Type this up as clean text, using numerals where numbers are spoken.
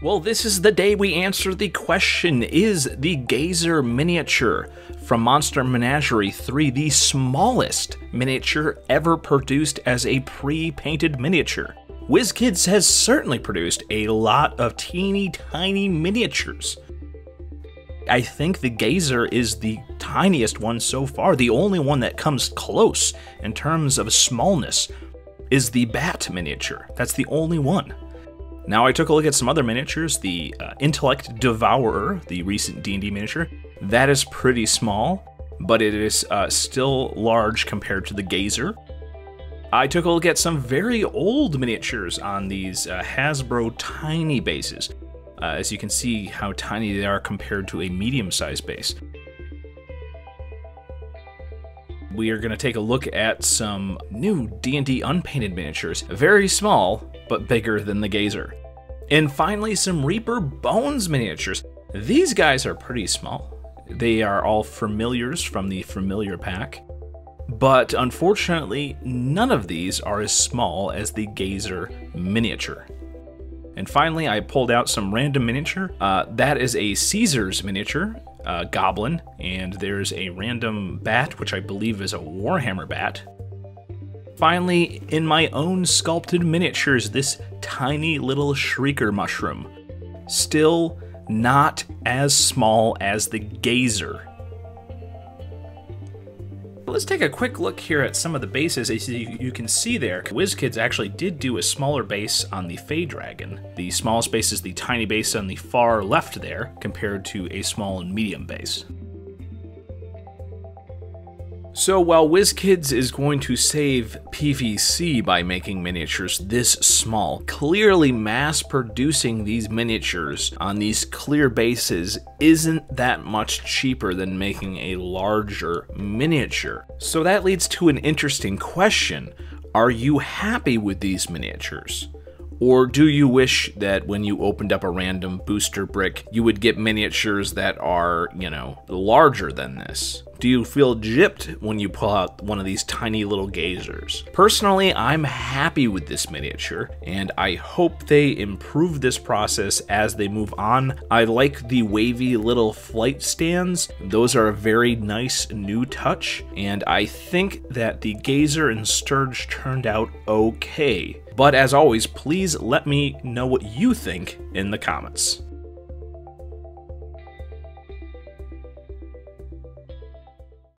Well, this is the day we answer the question, is the Gazer miniature from Monster Menagerie 3 the smallest miniature ever produced as a pre-painted miniature? WizKids has certainly produced a lot of teeny tiny miniatures. I think the Gazer is the tiniest one so far. The only one that comes close in terms of smallness is the Bat miniature. That's the only one. Now I took a look at some other miniatures. The Intellect Devourer, the recent D&D miniature, that is pretty small, but it is still large compared to the Gazer. I took a look at some very old miniatures on these Hasbro tiny bases. As you can see how tiny they are compared to a medium-sized base. We are going to take a look at some new D&D unpainted miniatures, very small, but bigger than the Gazer. And finally, some Reaper Bones miniatures. These guys are pretty small. They are all familiars from the familiar pack, but unfortunately, none of these are as small as the Gazer miniature. And finally, I pulled out some random miniature. That is a Caesar's miniature, Goblin, and there's a random bat, which I believe is a Warhammer bat. Finally, in my own sculpted miniatures, this tiny little Shrieker mushroom. Still not as small as the Gazer. Let's take a quick look here at some of the bases. As you can see there, WizKids actually did do a smaller base on the Fey Dragon. The smallest base is the tiny base on the far left there, compared to a small and medium base. So while WizKids is going to save PVC by making miniatures this small, clearly mass producing these miniatures on these clear bases isn't that much cheaper than making a larger miniature. So that leads to an interesting question. Are you happy with these miniatures? Or do you wish that when you opened up a random booster brick, you would get miniatures that are, larger than this? Do you feel gypped when you pull out one of these tiny little Gazers? Personally, I'm happy with this miniature, and I hope they improve this process as they move on. I like the wavy little flight stands. Those are a very nice new touch, and I think that the Gazer and Sturge turned out okay. But as always, please let me know what you think in the comments.